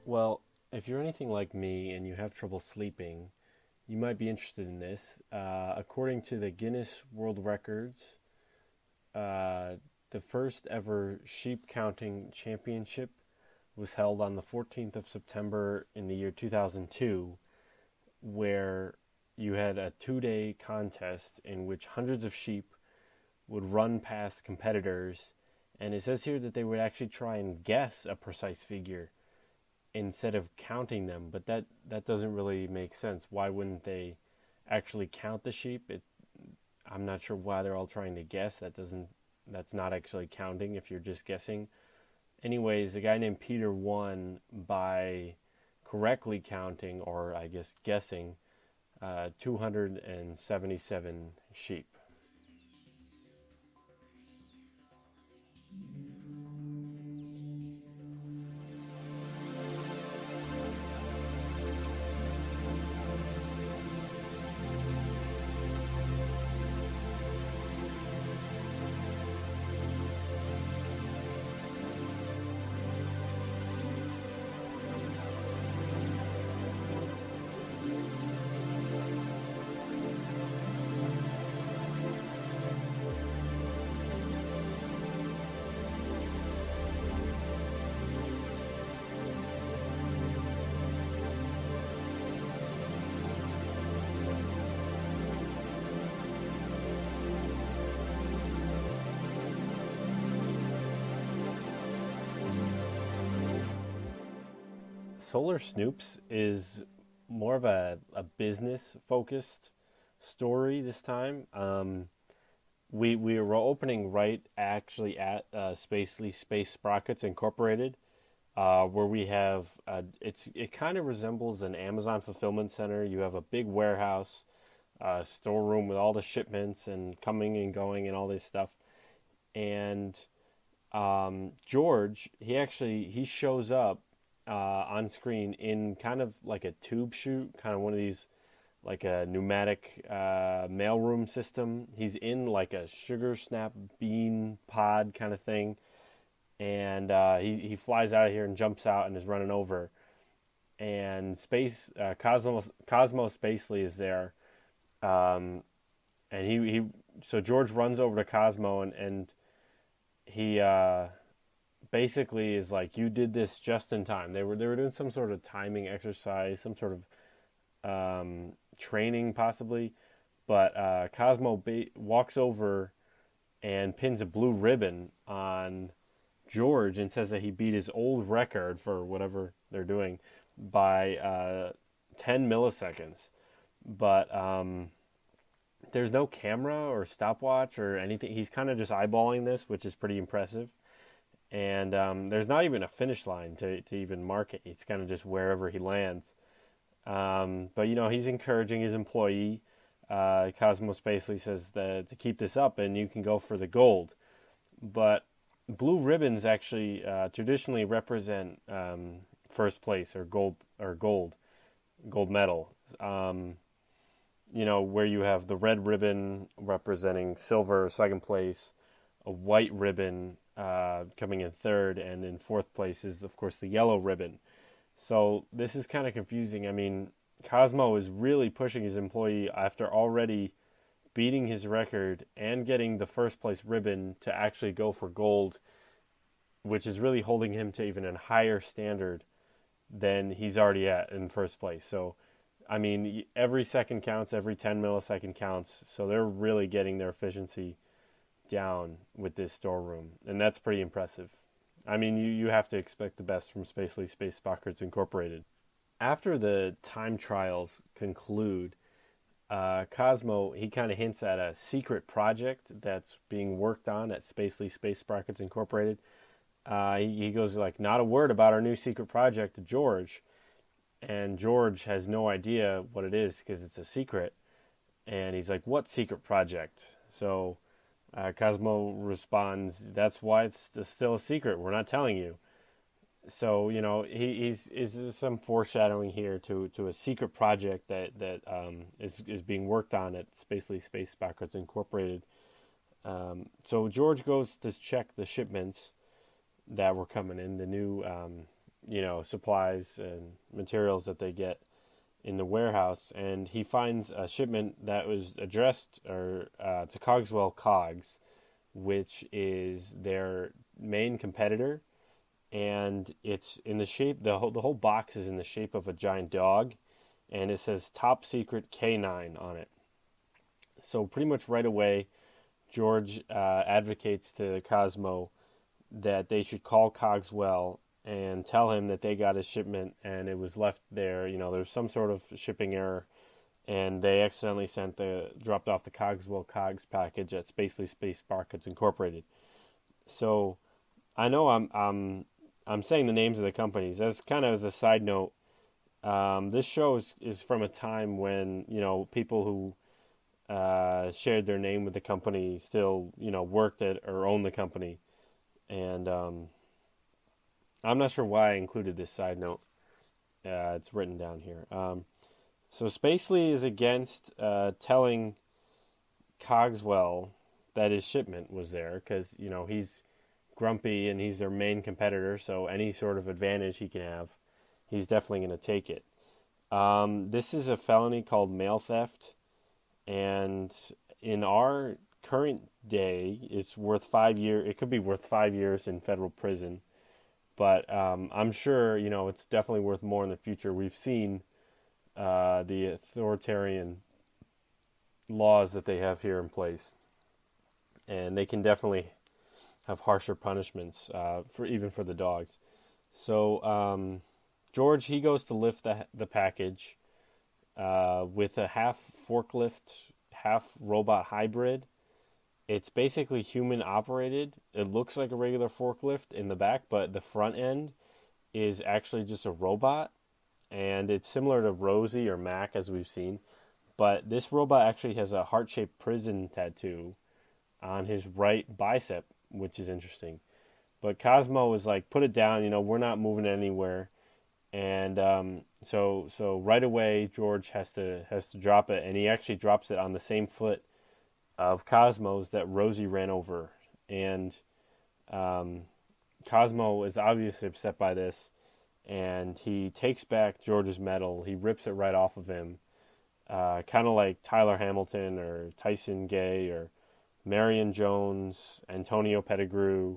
Well, if you're anything like me and you have trouble sleeping, you might be interested in this. According to the Guinness World Records, uh, the first ever sheep counting championship was held on the 14th of September in the year 2002, where you had a 2 day contest in which hundreds of sheep would run past competitors. And it says here that they would actually try and guess a precise figure instead of counting them, but that doesn't really make sense. Why wouldn't they actually count the sheep? I'm not sure why they're all trying to guess. That's not actually counting if you're just guessing. Anyways, a guy named Peter won by correctly counting, or I guess guessing, 277 sheep. Solar Snoops is more of a business focused story this time. We were opening right actually at Spacely Space Sprockets Incorporated, where we have it kind of resembles an Amazon fulfillment center. You have a big warehouse, storeroom with all the shipments and coming and going and all this stuff. And George, he shows up on screen in kind of like a tube chute, kind of one of these like a pneumatic mailroom system. He's in like a sugar snap bean pod kind of thing, and he flies out of here and jumps out and is running over. And Cosmo Spacely is there, um, and he so George runs over to Cosmo and he basically is like, you did this just in time. They were doing some sort of timing exercise, some sort of training possibly, but Cosmo walks over and pins a blue ribbon on George and says that he beat his old record for whatever they're doing by 10 milliseconds. But there's no camera or stopwatch or anything. He's kind of just eyeballing this, which is pretty impressive. And there's not even a finish line to even mark it. It's kind of just wherever he lands. But he's encouraging his employee. Cosmo Spacely says that to keep this up, and you can go for the gold. But blue ribbons actually traditionally represent first place or gold medal. Where you have the red ribbon representing silver, second place, a white ribbon coming in third, and in fourth place is, of course, the yellow ribbon. So this is kind of confusing. I mean, Cosmo is really pushing his employee after already beating his record and getting the first place ribbon to actually go for gold, which is really holding him to even a higher standard than he's already at in first place. So, I mean, every second counts, every 10 millisecond counts. So they're really getting their efficiency down with this storeroom, and that's pretty impressive. I mean, you have to expect the best from Spacely Space Sprockets Incorporated. After the time trials conclude, Cosmo, he kind of hints at a secret project that's being worked on at Spacely Space Sprockets Incorporated. He goes like, not a word about our new secret project to George, and George has no idea what it is because it's a secret. And he's like, what secret project? So Cosmo responds, that's why it's still a secret. We're not telling you. So, he's is some foreshadowing here to a secret project that is being worked on at Spacely Space Sprockets Incorporated. So George goes to check the shipments that were coming in, the new supplies and materials that they get in the warehouse, and he finds a shipment that was addressed to Cogswell Cogs, which is their main competitor, and it's in the shape. The whole box is in the shape of a giant dog, and it says "Top Secret K9" on it. So pretty much right away, George advocates to Cosmo that they should call Cogswell and tell him that they got a shipment and it was left there. There's some sort of shipping error, and they accidentally dropped off the Cogswell Cogs package at Spacely Space Markets Incorporated. So I know I'm saying the names of the companies. As kind of as a side note, this show is from a time when people who shared their name with the company still worked at or owned the company, and I'm not sure why I included this side note. It's written down here. So Spacely is against telling Cogswell that his shipment was there because he's grumpy and he's their main competitor. So any sort of advantage he can have, he's definitely going to take it. This is a felony called mail theft, and in our current day, it's worth 5 years. It could be worth 5 years in federal prison, but I'm sure it's definitely worth more in the future. We've seen the authoritarian laws that they have here in place, and they can definitely have harsher punishments for the dogs. So George, he goes to lift the package with a half forklift, half robot hybrid. It's basically human operated. It looks like a regular forklift in the back, but the front end is actually just a robot, and it's similar to Rosie or Mac as we've seen. But this robot actually has a heart-shaped prison tattoo on his right bicep, which is interesting. But Cosmo is like, put it down, we're not moving anywhere. And so right away George has to drop it, and he actually drops it on the same foot of Cosmo's that Rosie ran over. And Cosmo is obviously upset by this, and he takes back George's medal. He rips it right off of him, kind of like Tyler Hamilton or Tyson Gay or Marion Jones, Antonio Pettigrew,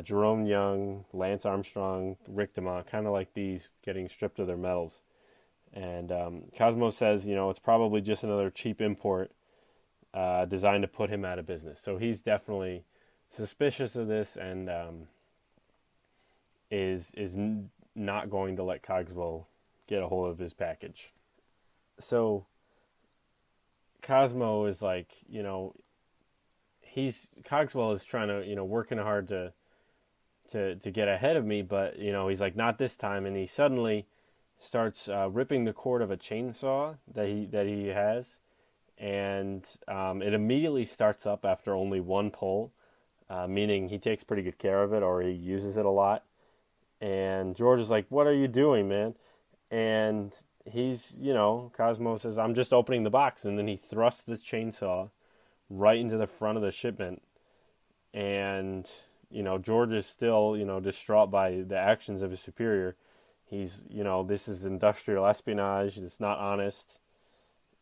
Jerome Young, Lance Armstrong, Rick DeMont, kind of like these getting stripped of their medals. And Cosmo says, it's probably just another cheap import designed to put him out of business. So he's definitely suspicious of this, and is not going to let Cogswell get a hold of his package. So Cosmo is like, Cogswell is trying to, working hard to get ahead of me, but he's like, not this time, and he suddenly starts ripping the cord of a chainsaw that he has, and it immediately starts up after only one pull, meaning he takes pretty good care of it, or he uses it a lot. And George is like, "What are you doing, man?" And he's, Cosmo says, "I'm just opening the box," and then he thrusts this chainsaw right into the front of the shipment, and George is still, distraught by the actions of his superior. He's, this is industrial espionage. It's not honest.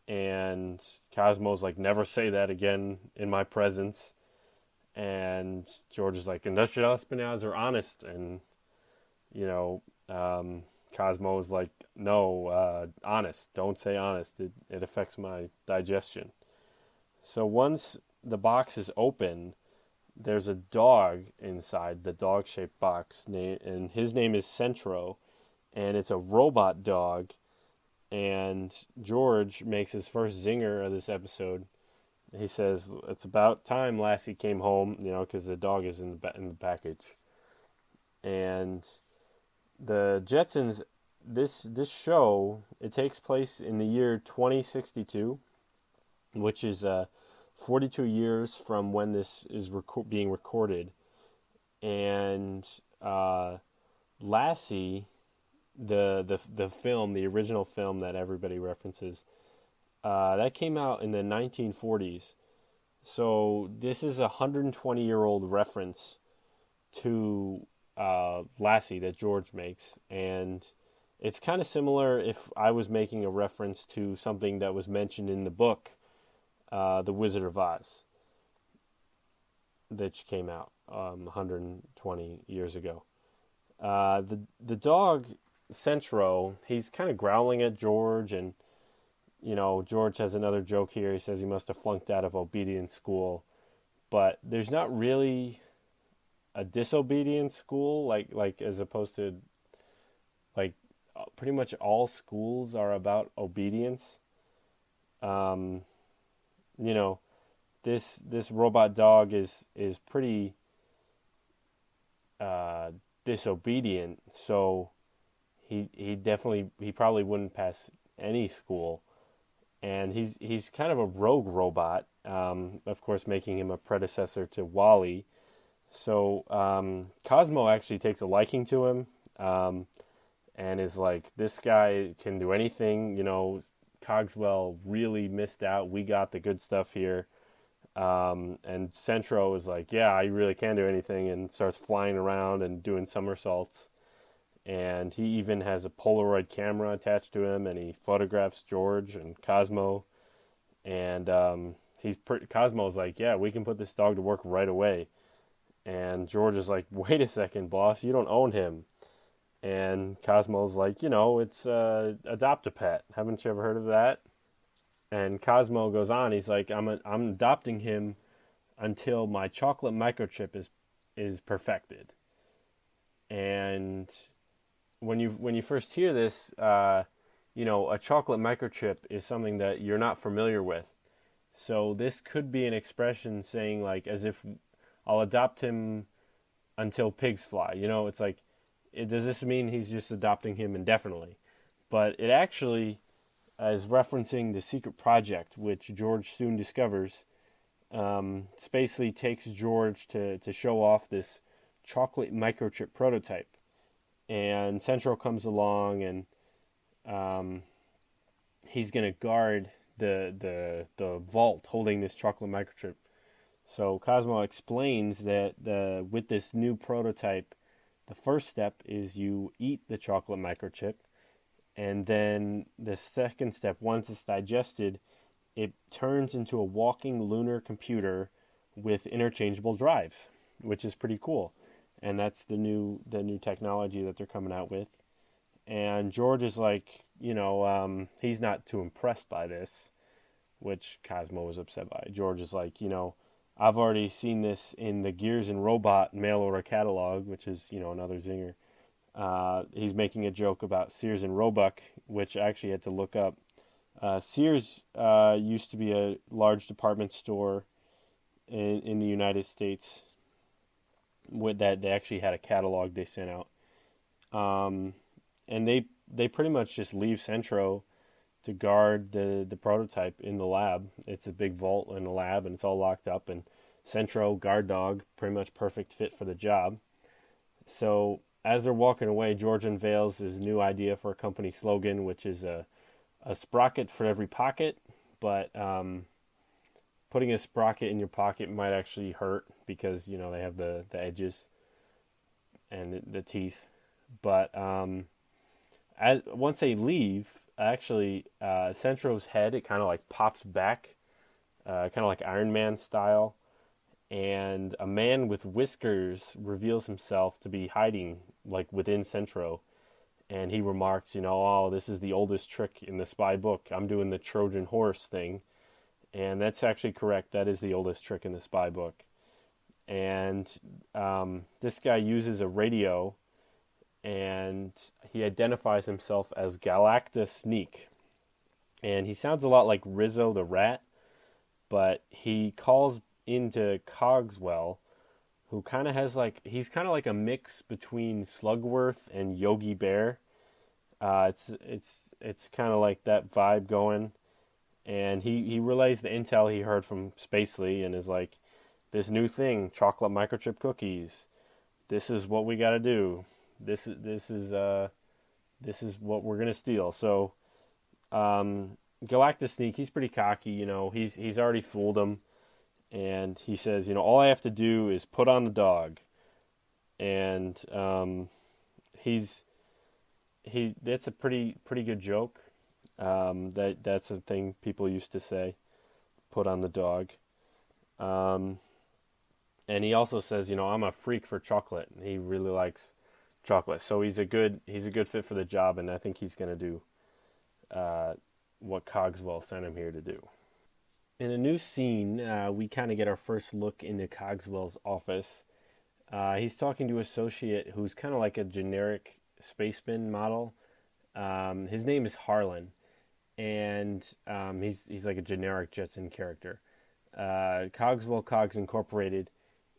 And Cosmo's like, "Never say that again in my presence." And George is like, "Industrial espionage are honest." And, Cosmo's like, "No, honest. Don't say honest. It affects my digestion." So once the box is open, there's a dog inside the dog-shaped box, and his name is Centro, and it's a robot dog. And George makes his first zinger of this episode. He says, "It's about time Lassie came home," because the dog is in the package. And the Jetsons, this show, it takes place in the year 2062, which is 42 years from when this is being recorded. And Lassie, the film, the original film that everybody references, that came out in the 1940s. So this is a 120-year-old reference to lassie that George makes, and it's kind of similar if I was making a reference to something that was mentioned in the book, The Wizard of Oz, that came out 120 years ago. The dog Centro, he's kind of growling at George, and George has another joke here. He says he must have flunked out of obedience school, but there's not really a disobedience school, like as opposed to like pretty much all schools are about obedience. Um, you know, this robot dog is pretty uh, disobedient, so he probably wouldn't pass any school, and he's kind of a rogue robot. Of course, making him a predecessor to Wally. So Cosmo actually takes a liking to him, and is like, this guy can do anything. Cogswell really missed out. We got the good stuff here. And Centro is like, yeah, I really can do anything, and starts flying around and doing somersaults. And he even has a Polaroid camera attached to him, and he photographs George and Cosmo. And Cosmo's like, yeah, we can put this dog to work right away. And George is like, wait a second, boss, you don't own him. And Cosmo's like, it's adopt a pet. Haven't you ever heard of that? And Cosmo goes on. He's like, I'm adopting him until my chocolate microchip is perfected. And when you first hear this, a chocolate microchip is something that you're not familiar with. So this could be an expression saying, like, as if I'll adopt him until pigs fly. It's like, does this mean he's just adopting him indefinitely? But it actually is referencing the secret project, which George soon discovers. Spacely takes George to show off this chocolate microchip prototype. And Central comes along, and he's going to guard the vault holding this chocolate microchip. So Cosmo explains that with this new prototype, the first step is you eat the chocolate microchip, and then the second step, once it's digested, it turns into a walking lunar computer with interchangeable drives, which is pretty cool. And that's the new technology that they're coming out with. And George is like, he's not too impressed by this, which Cosmo was upset by. George is like, I've already seen this in the Gears and Robot mail order catalog, which is, another zinger. He's making a joke about Sears and Roebuck, which I actually had to look up. Sears used to be a large department store in the United States. With that, they actually had a catalog they sent out, and they pretty much just leave Centro to guard the prototype in the lab. It's a big vault in the lab, and it's all locked up. And Centro, guard dog, pretty much perfect fit for the job. So as they're walking away, George unveils his new idea for a company slogan, which is a sprocket for every pocket. But putting a sprocket in your pocket might actually hurt because they have the edges and the teeth. But once they leave, actually, Centro's head, it kind of like pops back, kind of like Iron Man style, and a man with whiskers reveals himself to be hiding like within Centro, and he remarks, oh, this is the oldest trick in the spy book. I'm doing the Trojan horse thing, and that's actually correct. That is the oldest trick in the spy book. And this guy uses a radio, and he identifies himself as Galacta Sneak. And he sounds a lot like Rizzo the Rat, but he calls into Cogswell, who kind of has he's kind of like a mix between Slugworth and Yogi Bear. It's kind of like that vibe going. And he relays the intel he heard from Spacely and is like, this new thing, chocolate microchip cookies. This is what we got to do. This is what we're gonna steal. So, Galactus Sneak, he's pretty cocky. He's already fooled him, and he says, all I have to do is put on the dog, and he's he that's a pretty good joke. That's a thing people used to say, put on the dog. Um, and he also says, I'm a freak for chocolate. He really likes chocolate, so he's a good fit for the job, and I think he's going to do uh, what Cogswell sent him here to do. In a new scene, we kind of get our first look into Cogswell's office. He's talking to an associate who's kind of like a generic spaceman model. His name is Harlan, and he's like a generic Jetson character. Cogswell Cogs Incorporated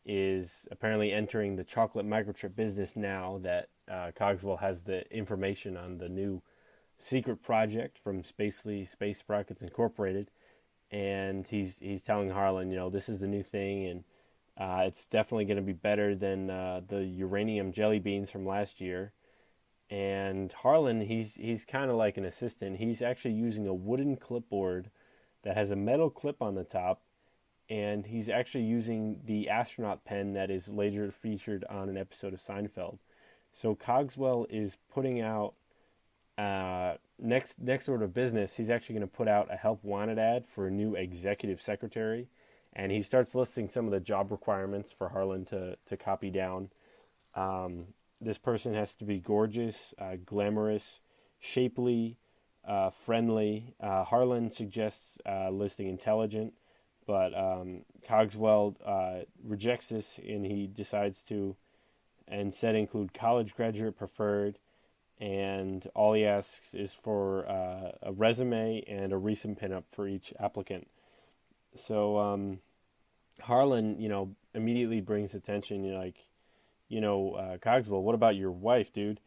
is apparently entering the chocolate microchip business now that Cogswell has the information on the new secret project from Spacely Space Sprockets Incorporated, and he's telling Harlan, this is the new thing, and it's definitely going to be better than the uranium jelly beans from last year. And Harlan, he's kind of like an assistant. He's actually using a wooden clipboard that has a metal clip on the top, and he's actually using the astronaut pen that is later featured on an episode of Seinfeld. So Cogswell is putting out next order of business. He's actually going to put out a help wanted ad for a new executive secretary, and he starts listing some of the job requirements for Harlan to copy down. This person has to be gorgeous, glamorous, shapely, friendly. Harlan suggests listing intelligent, but Cogswell rejects this, and he decides to instead include college graduate preferred, and all he asks is for a resume and a recent pinup for each applicant. So Harlan, immediately brings attention. Cogswell, what about your wife, dude?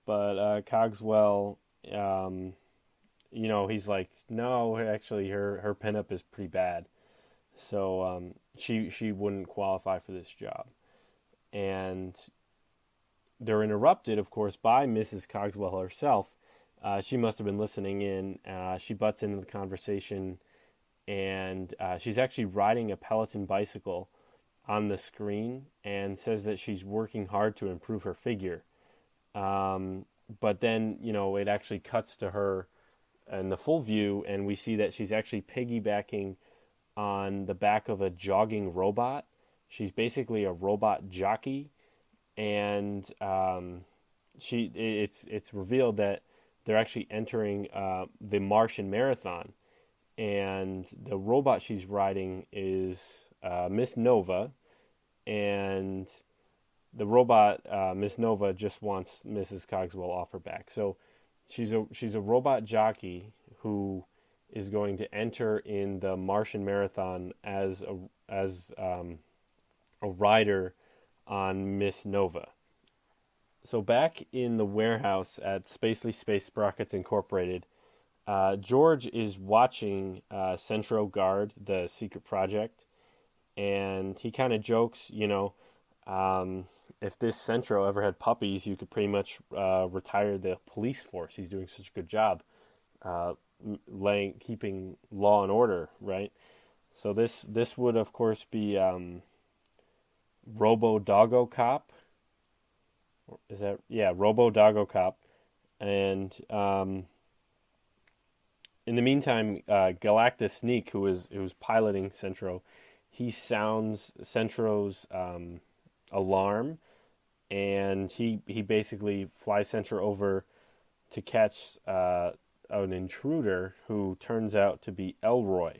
But Cogswell, he's like, no, actually, her pinup is pretty bad, so she wouldn't qualify for this job. And they're interrupted, of course, by Mrs. Cogswell herself. She must have been listening in. She butts into the conversation, and she's actually riding a Peloton bicycle on the screen and says that she's working hard to improve her figure. But then, it actually cuts to her in the full view, and we see that she's actually piggybacking on the back of a jogging robot. She's basically a robot jockey, and it's revealed that they're actually entering the Martian Marathon, and the robot she's riding is Miss Nova, and the robot Miss Nova just wants Mrs. Cogswell off her back. So she's a robot jockey who is going to enter in the Martian Marathon as a rider on Miss Nova. So back in the warehouse at Spacely Space Sprockets Incorporated, George is watching Centro guard the secret project, and he kind of jokes, if this Centro ever had puppies, you could pretty much retire the police force. He's doing such a good job keeping law and order, right? So this would, of course, be Robo Doggo Cop. Is that, yeah, Robo Doggo Cop. And in the meantime, Galactus Sneak, who was piloting Centro, he sounds Centro's alarm, and he basically flies Centro over to catch an intruder who turns out to be Elroy.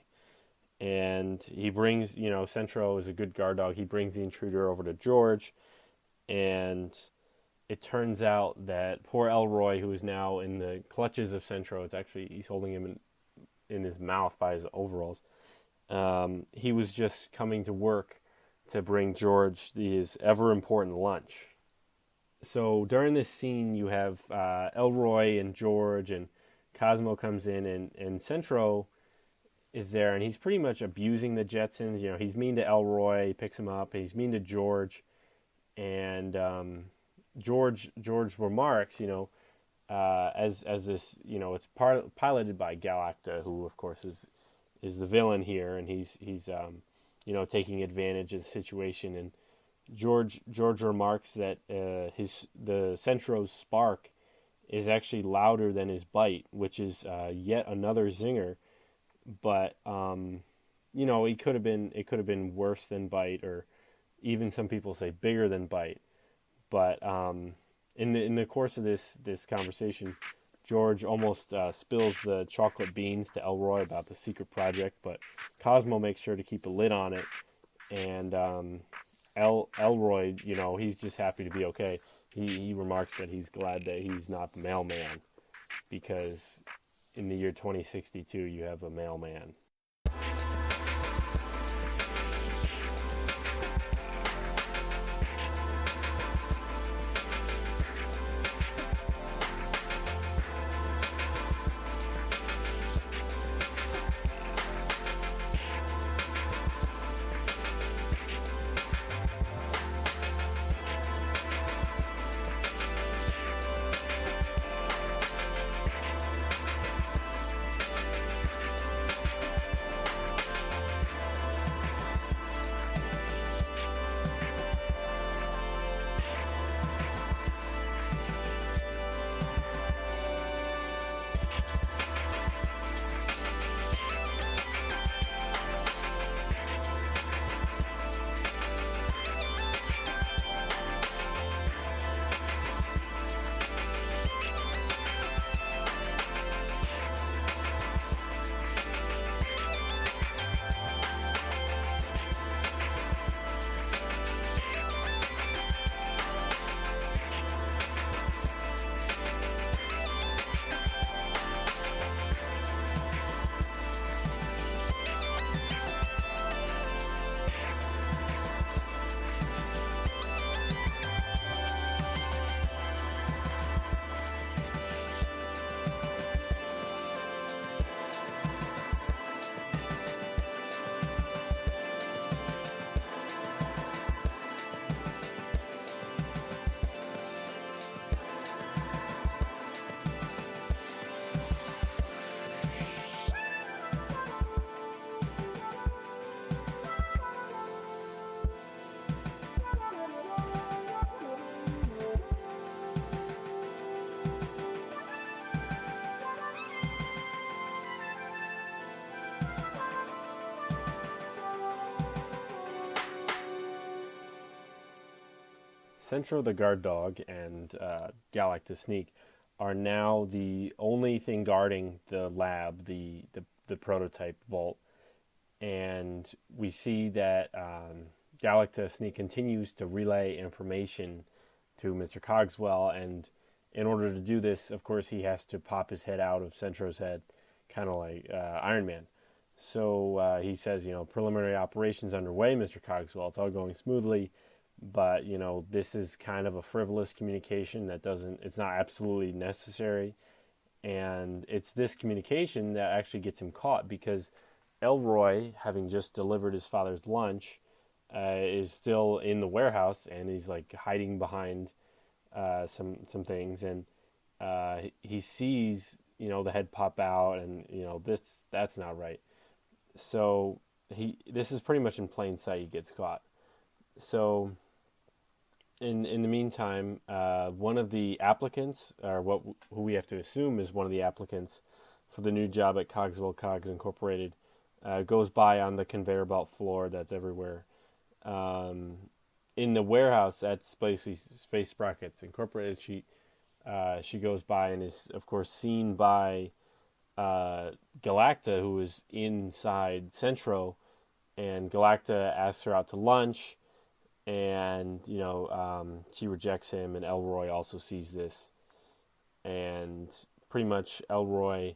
And he brings, Centro is a good guard dog. He brings the intruder over to George, and it turns out that poor Elroy, who is now in the clutches of Centro, he's holding him in his mouth by his overalls. He was just coming to work to bring George his ever important lunch. So during this scene, you have Elroy and George, and Cosmo comes in, and Centro is there, and he's pretty much abusing the Jetsons. He's mean to Elroy, he picks him up, and he's mean to George, and George remarks, as this, it's piloted by Galacta, who of course is the villain here, and he's taking advantage of the situation, and George remarks that the Centro's spark is actually louder than his bite, which is yet another zinger. But it could have been worse than bite, or even some people say bigger than bite. But in the course of this conversation, George almost spills the chocolate beans to Elroy about the secret project, but Cosmo makes sure to keep a lid on it. And Elroy, he's just happy to be okay. He remarks that he's glad that he's not the mailman, because in the year 2062 you have a mailman. Centro the guard dog and Galactus Sneak are now the only thing guarding the lab, the prototype vault. And we see that Galactus Sneak continues to relay information to Mr. Cogswell. And in order to do this, of course, he has to pop his head out of Centro's head, kind of like Iron Man. So he says, preliminary operations underway, Mr. Cogswell. It's all going smoothly. But this is kind of a frivolous communication it's not absolutely necessary. And it's this communication that actually gets him caught, because Elroy, having just delivered his father's lunch, is still in the warehouse, and he's like hiding behind some things, and he sees the head pop out, and that's not right. So this is pretty much in plain sight. He gets caught. So in the meantime, one of the applicants, or who we have to assume is one of the applicants for the new job at Cogswell Cogs Incorporated, goes by on the conveyor belt floor that's everywhere. In the warehouse at Space Sprockets Incorporated, she goes by and is, of course, seen by Galacta, who is inside Centro, and Galacta asks her out to lunch. And, she rejects him, and Elroy also sees this. And pretty much Elroy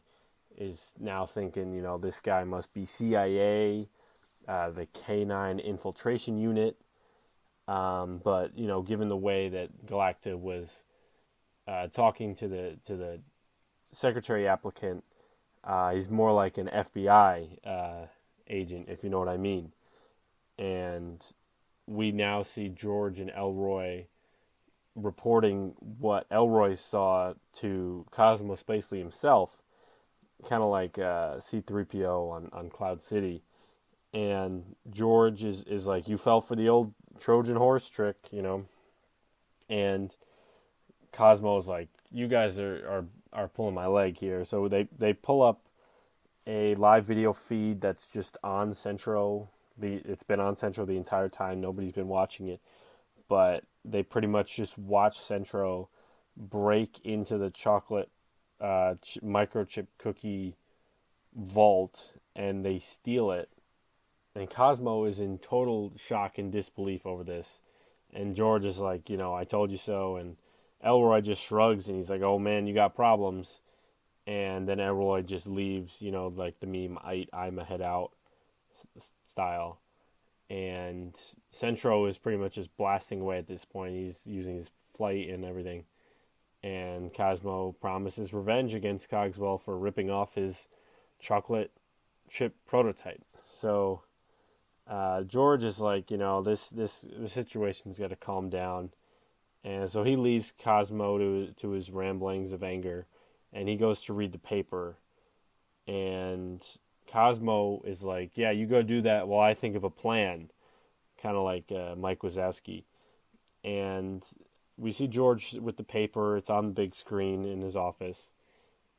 is now thinking, this guy must be CIA, the K9 infiltration unit. But, given the way that Galacta was talking to the secretary applicant, he's more like an FBI agent, if you know what I mean. And we now see George and Elroy reporting what Elroy saw to Cosmo Spacely himself, kind of like C-3PO on Cloud City. And George is like, you fell for the Trojan horse trick, and Cosmo's like, you guys are pulling my leg here. So they pull up a live video feed that's just on Centro. It's been on Centro the entire time. Nobody's been watching it, but they pretty much just watch Centro break into the chocolate microchip cookie vault, and they steal it. And Cosmo is in total shock and disbelief over this. And George is like, I told you so. And Elroy just shrugs and he's like, oh man, you got problems. And then Elroy just leaves, like the meme, I'm a head out style. And Centro is pretty much just blasting away at this point. He's using his flight and everything. And Cosmo promises revenge against Cogswell for ripping off his chocolate chip prototype. So George is like, this situation's got to calm down. And so he leaves Cosmo to his ramblings of anger, and he goes to read the paper. And Cosmo is like, yeah, you go do that while I think of a plan, kind of like Mike Wazowski. And we see George with the paper. It's on the big screen in his office,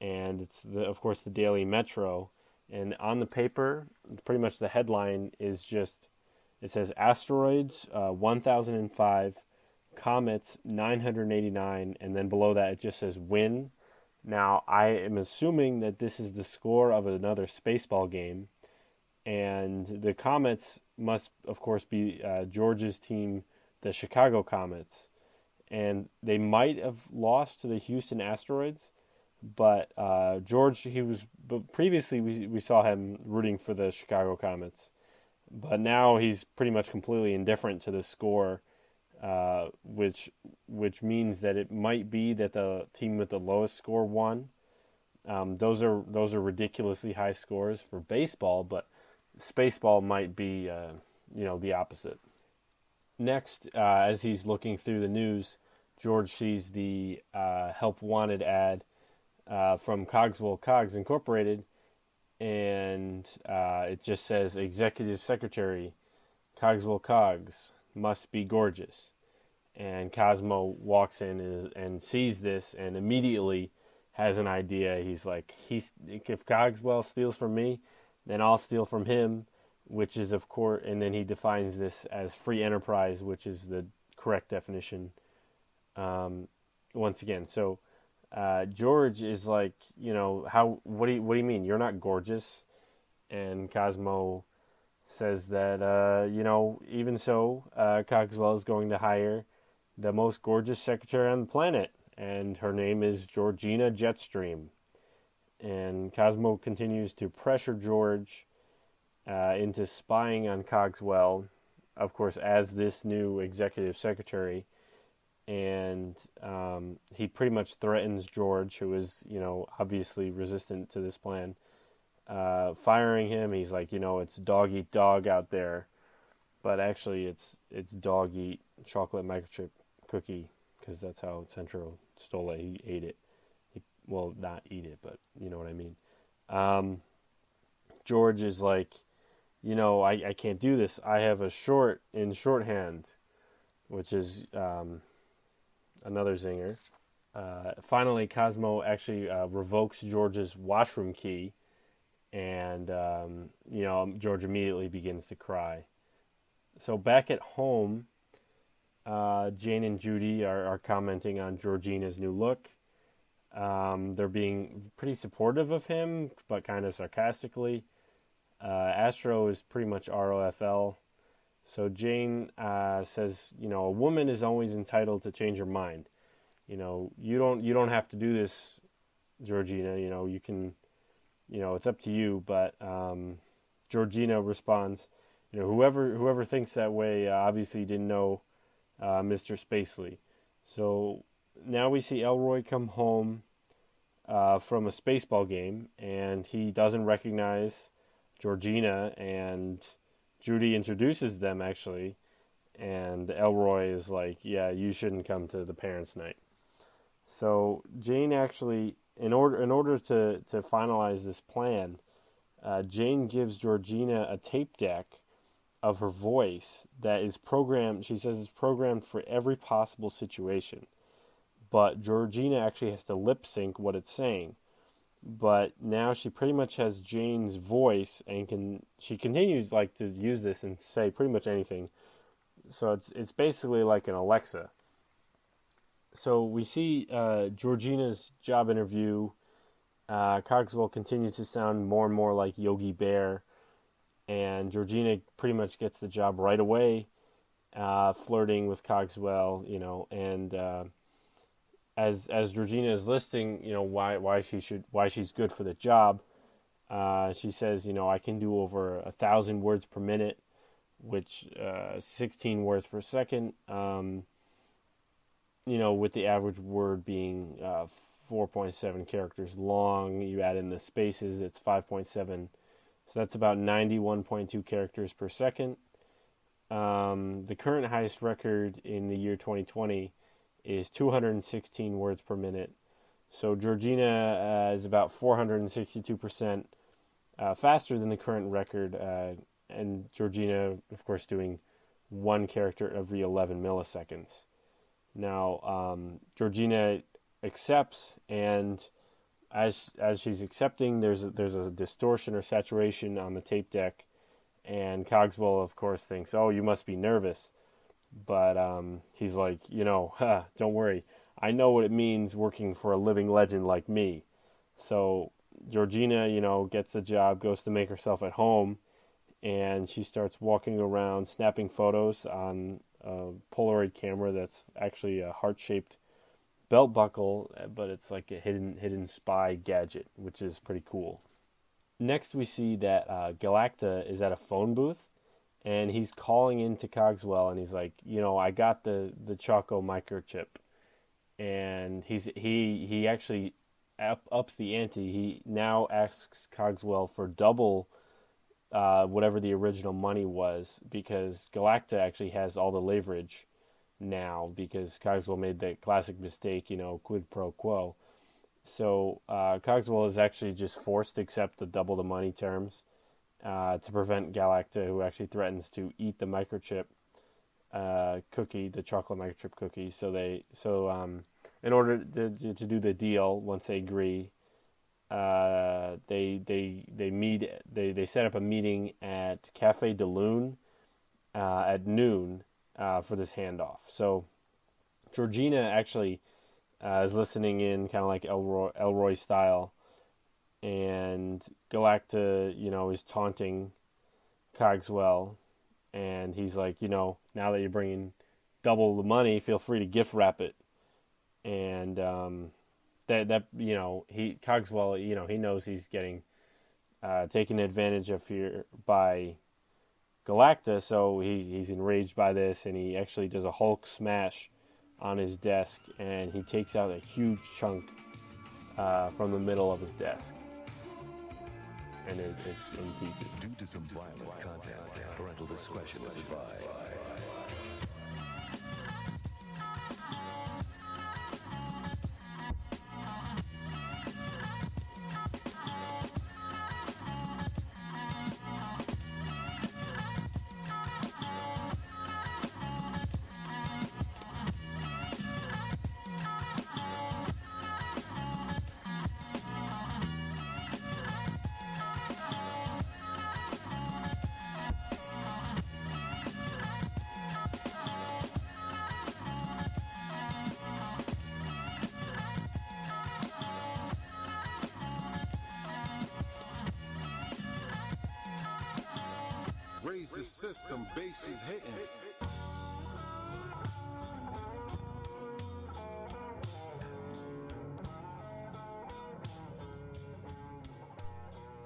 and it's of course the Daily Metro. And on the paper, pretty much the headline is just, it says asteroids 1005, comets 989, and then below that it just says win. Now I am assuming that this is the score of another Spaceball game, and the Comets must of course be George's team, the Chicago Comets, and they might have lost to the Houston Asteroids. But George, previously we saw him rooting for the Chicago Comets, but now he's pretty much completely indifferent to the score, which means that it might be that the team with the lowest score won. Those are ridiculously high scores for baseball, but Spaceball might be the opposite. Next, as he's looking through the news, George sees the help wanted ad from Cogswell Cogs Incorporated, and it just says Executive Secretary Cogswell Cogs must be gorgeous. And Cosmo walks in and sees this and immediately has an idea. He's like, if Cogswell steals from me, then I'll steal from him, which is of course, and then he defines this as free enterprise, which is the correct definition. Once again, so George is like, what do you mean? You're not gorgeous. And Cosmo says that, even so, Cogswell is going to hire the most gorgeous secretary on the planet, and her name is Georgina Jetstream. And Cosmo continues to pressure George into spying on Cogswell, of course, as this new executive secretary. And he pretty much threatens George, who is, obviously resistant to this plan, firing him. He's like, it's dog eat dog out there, but actually it's dog eat chocolate microchip cookie, because that's how Centro stole it. He ate it. Well, not eat it, but you know what I mean. George is like, I can't do this. I have a short in shorthand, which is another zinger. Finally, Cosmo actually revokes George's washroom key, and George immediately begins to cry. So back at home, Jane and Judy are commenting on Georgina's new look. They're being pretty supportive of him, but kind of sarcastically. Astro is pretty much ROFL. So Jane says, a woman is always entitled to change her mind. You don't have to do this, Georgina. You can, it's up to you. But Georgina responds, whoever thinks that way obviously didn't know Mr. Spacely. So now we see Elroy come home from a Spaceball game, and he doesn't recognize Georgina, and Judy introduces them actually, and Elroy is like, yeah, you shouldn't come to the parents' night. So Jane actually, in order to finalize this plan, Jane gives Georgina a tape deck of her voice that is programmed. She says it's programmed for every possible situation, but Georgina actually has to lip sync what it's saying. But now she pretty much has Jane's voice and she continues like to use this and say pretty much anything. So it's basically like an Alexa. So we see Georgina's job interview. Cogswell continues to sound more and more like Yogi Bear, and Georgina pretty much gets the job right away, flirting with Cogswell, and as Georgina is listing, why she's good for the job. She says, I can do over 1,000 words per minute, which 16 words per second. With the average word being 4.7 characters long. You add in the spaces, it's 5.7. So that's about 91.2 characters per second. The current highest record in the year 2020 is 216 words per minute. So Georgina is about 462% faster than the current record. And Georgina, of course, doing one character every 11 milliseconds. Now, Georgina accepts, and as she's accepting, there's a distortion or saturation on the tape deck, and Cogswell, of course, thinks, "Oh, you must be nervous," but he's like, don't worry, I know what it means working for a living legend like me. So Georgina, gets the job, goes to make herself at home, and she starts walking around, snapping photos on a Polaroid camera that's actually a heart-shaped belt buckle, but it's like a hidden spy gadget, which is pretty cool. Next, we see that Galacta is at a phone booth, and he's calling into Cogswell, and he's like, I got the Choco microchip, and he actually ups the ante. He now asks Cogswell for double whatever the original money was, because Galacta actually has all the leverage now, because Cogswell made the classic mistake, quid pro quo. So Cogswell is actually just forced to accept the double the money terms to prevent Galacta, who actually threatens to eat the microchip cookie, the chocolate microchip cookie. So in order to do the deal, once they agree, they set up a meeting at Cafe de Lune at noon for this handoff. So Georgina actually is listening in, kind of like Elroy style, and Galacta, is taunting Cogswell, and he's like, now that you're bringing double the money, feel free to gift wrap it, and Cogswell, he knows he's getting taken advantage of here by Galacta, so he's enraged by this, and he actually does a Hulk smash on his desk, and he takes out a huge chunk from the middle of his desk, and it's in pieces. Due to some violent content, parental discretion is advised. Raise the system, bass is hitting.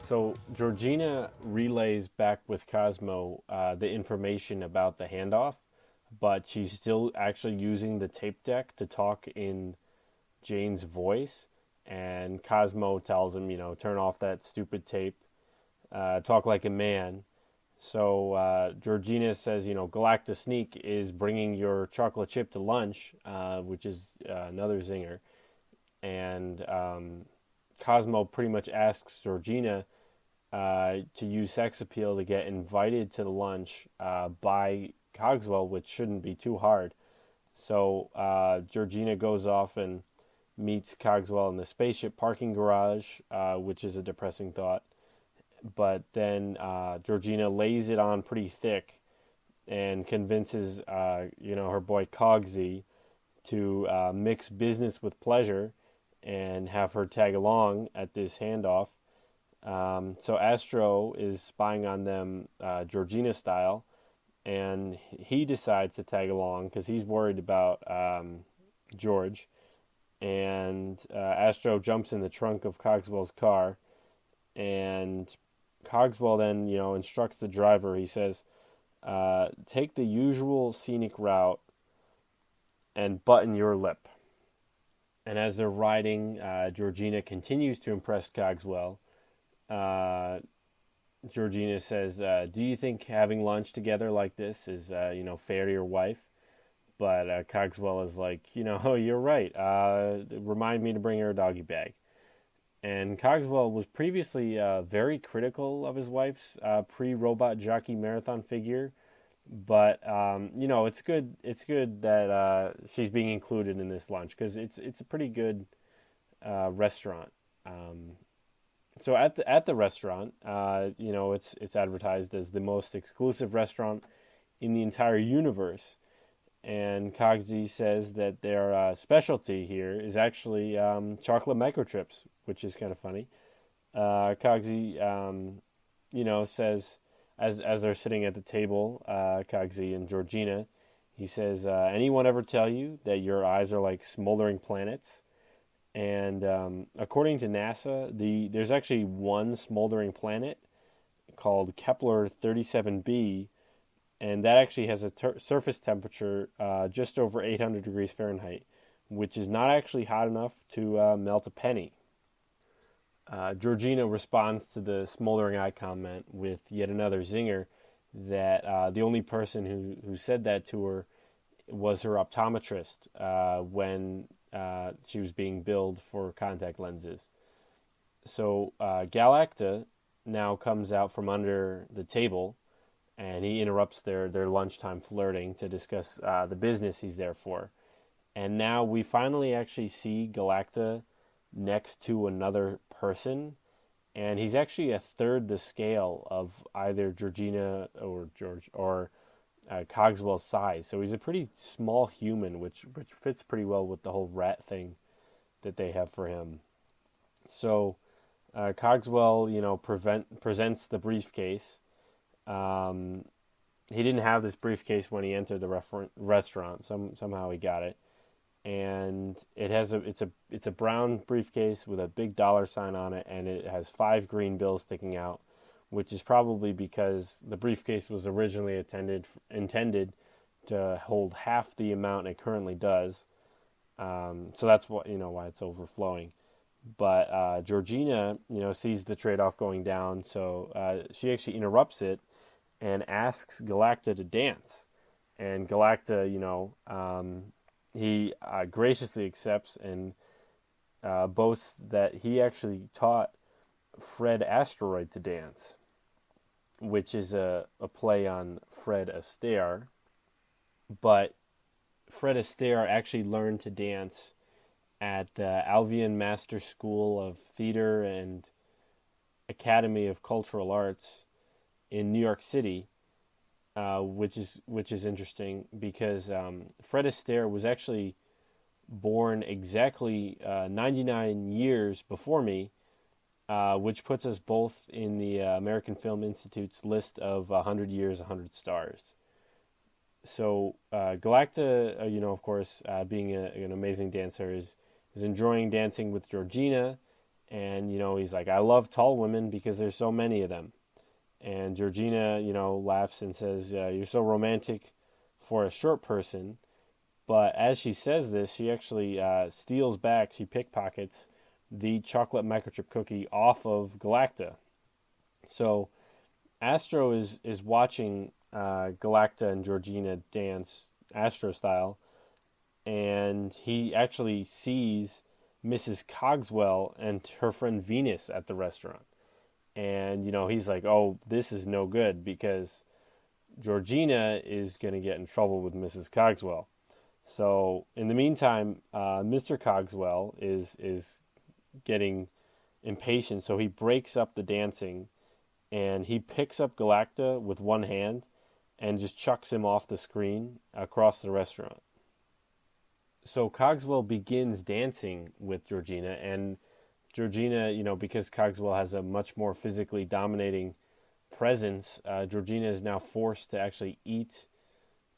So Georgina relays back with Cosmo the information about the handoff, but she's still actually using the tape deck to talk in Jane's voice. And Cosmo tells him, turn off that stupid tape, talk like a man. So Georgina says, Galacta Sneak is bringing your chocolate chip to lunch, which is another zinger. And Cosmo pretty much asks Georgina to use sex appeal to get invited to the lunch by Cogswell, which shouldn't be too hard. So Georgina goes off and meets Cogswell in the spaceship parking garage, which is a depressing thought. But then Georgina lays it on pretty thick and convinces, her boy Cogsy to mix business with pleasure and have her tag along at this handoff. So Astro is spying on them Georgina style, and he decides to tag along because he's worried about George. And Astro jumps in the trunk of Cogswell's car, and Cogswell then, instructs the driver. He says, take the usual scenic route and button your lip. And as they're riding, Georgina continues to impress Cogswell. Georgina says, do you think having lunch together like this is, fair to your wife? But Cogswell is like, you're right. Remind me to bring her a doggy bag. And Cogswell was previously very critical of his wife's pre-robot jockey marathon figure. But it's good. It's good that she's being included in this lunch because it's a pretty good restaurant. So at the restaurant, it's advertised as the most exclusive restaurant in the entire universe. And Cogsy says that their specialty here is actually chocolate microchips, which is kind of funny. Cogsy, says, as they're sitting at the table, Cogsy and Georgina, he says, anyone ever tell you that your eyes are like smoldering planets? And according to NASA, there's actually one smoldering planet called Kepler 37b, and that actually has a surface temperature just over 800 degrees Fahrenheit, which is not actually hot enough to melt a penny. Georgina responds to the smoldering eye comment with yet another zinger that the only person who said that to her was her optometrist when she was being billed for contact lenses. So Galacta now comes out from under the table, and he interrupts their lunchtime flirting to discuss the business he's there for. And now we finally actually see Galacta next to another person, and he's actually a third the scale of either Georgina or George or Cogswell's size. So he's a pretty small human, which fits pretty well with the whole rat thing that they have for him. So Cogswell, presents the briefcase. He didn't have this briefcase when he entered the restaurant. Somehow he got it, and it's a brown briefcase with a big dollar sign on it, and it has 5 green bills sticking out, which is probably because the briefcase was originally intended to hold half the amount it currently does. So that's why it's overflowing. But Georgina, sees the trade-off going down, so she actually interrupts it and asks Galacta to dance. And Galacta, he graciously accepts and boasts that he actually taught Fred Asteroid to dance, which is a play on Fred Astaire. But Fred Astaire actually learned to dance at the Albion Master School of Theater and Academy of Cultural Arts in New York City, which is interesting because Fred Astaire was actually born exactly 99 years before me, which puts us both in the American Film Institute's list of 100 years, 100 stars. So Galacta, of course, being an amazing dancer, is enjoying dancing with Georgina, and he's like, I love tall women because there's so many of them. And Georgina, laughs and says, you're so romantic for a short person. But as she says this, she actually steals back, she pickpockets the chocolate microchip cookie off of Galacta. So Astro is watching Galacta and Georgina dance Astro style, and he actually sees Mrs. Cogswell and her friend Venus at the restaurant. And, he's like, oh, this is no good because Georgina is going to get in trouble with Mrs. Cogswell. So in the meantime, Mr. Cogswell is getting impatient, so he breaks up the dancing and he picks up Galacta with one hand and just chucks him off the screen across the restaurant. So Cogswell begins dancing with Georgina, and Georgina, because Cogswell has a much more physically dominating presence, Georgina is now forced to actually eat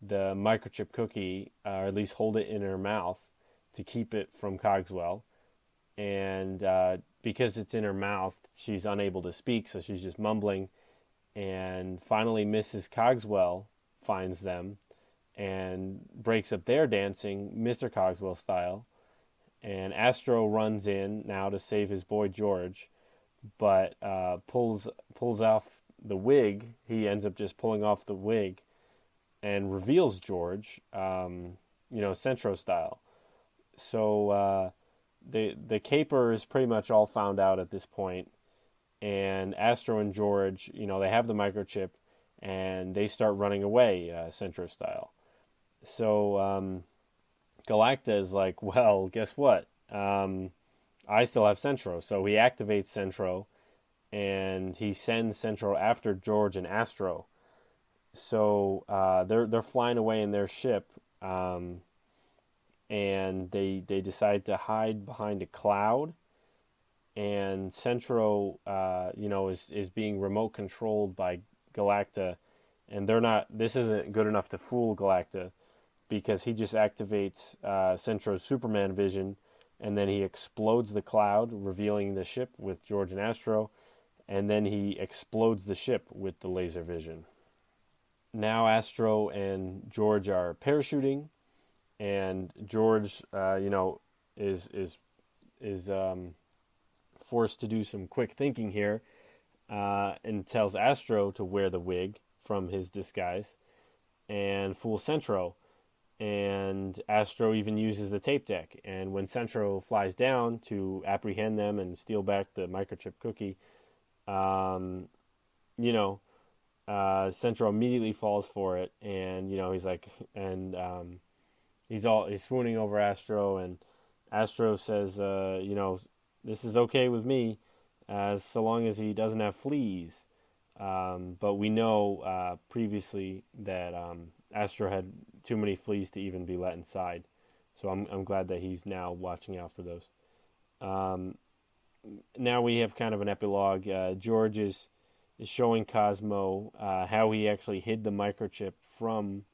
the microchip cookie, or at least hold it in her mouth to keep it from Cogswell. And because it's in her mouth, she's unable to speak, so she's just mumbling. And finally, Mrs. Cogswell finds them and breaks up their dancing, Mr. Cogswell style. And Astro runs in now to save his boy George, but pulls off the wig. He ends up just pulling off the wig and reveals George, Centro style. So the caper is pretty much all found out at this point, and Astro and George, they have the microchip, and they start running away, Centro style. So Galacta is like, well, guess what? I still have Centro. So he activates Centro, and he sends Centro after George and Astro. So they're flying away in their ship, and they decide to hide behind a cloud. And Centro, is being remote controlled by Galacta, and they're not. This isn't good enough to fool Galacta, because he just activates Centro's Superman vision, and then he explodes the cloud, revealing the ship with George and Astro, and then he explodes the ship with the laser vision. Now Astro and George are parachuting, and George, is forced to do some quick thinking here, and tells Astro to wear the wig from his disguise and fool Centro. And Astro even uses the tape deck. And when Centro flies down to apprehend them and steal back the microchip cookie, Centro immediately falls for it. And he's like, and he's swooning over Astro. And Astro says, this is okay with me, as so long as he doesn't have fleas. But we know previously that Astro had too many fleas to even be let inside. So I'm glad that he's now watching out for those. Now we have kind of an epilogue. George is showing Cosmo how he actually hid the microchip from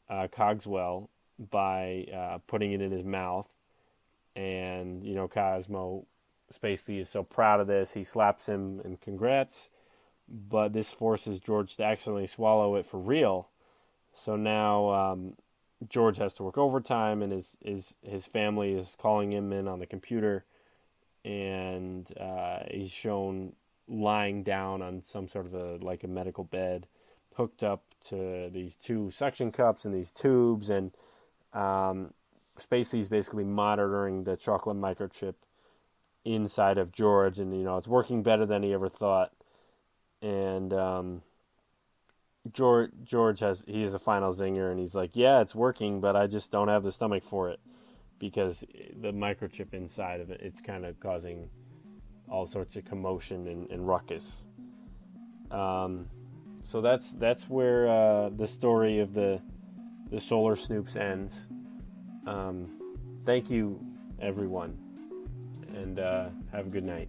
Cogswell by putting it in his mouth. And, Cosmo basically is so proud of this, he slaps him and congrats. But this forces George to accidentally swallow it for real. So now George has to work overtime, and his family is calling him in on the computer, and he's shown lying down on some sort of a medical bed, hooked up to these two suction cups and these tubes, and Spacely's basically monitoring the chocolate microchip inside of George, and it's working better than he ever thought. And George has a final zinger, and he's like, yeah, it's working, but I just don't have the stomach for it, because the microchip inside of it, it's kind of causing all sorts of commotion and ruckus. So that's where the story of the Solar Snoops ends. Thank you, everyone, and have a good night.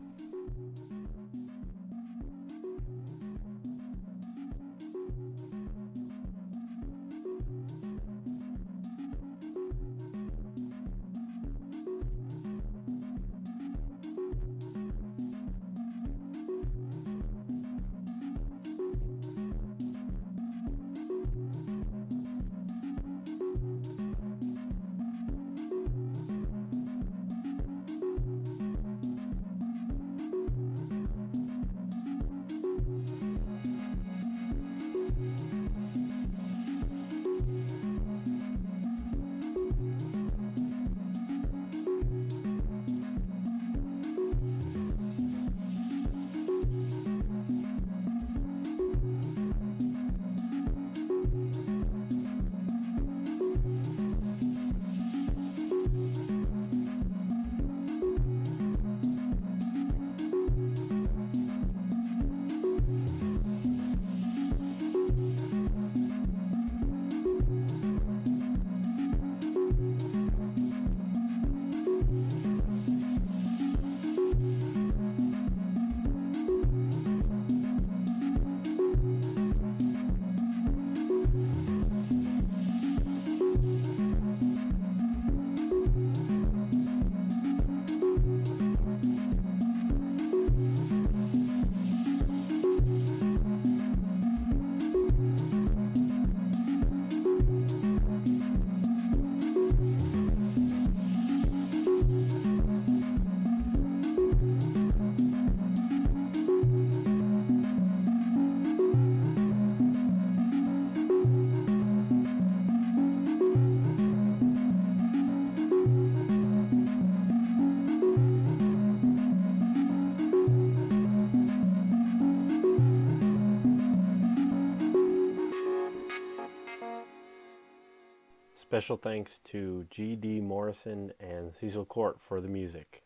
Special thanks to G.D. Morrison and Cecil Court for the music.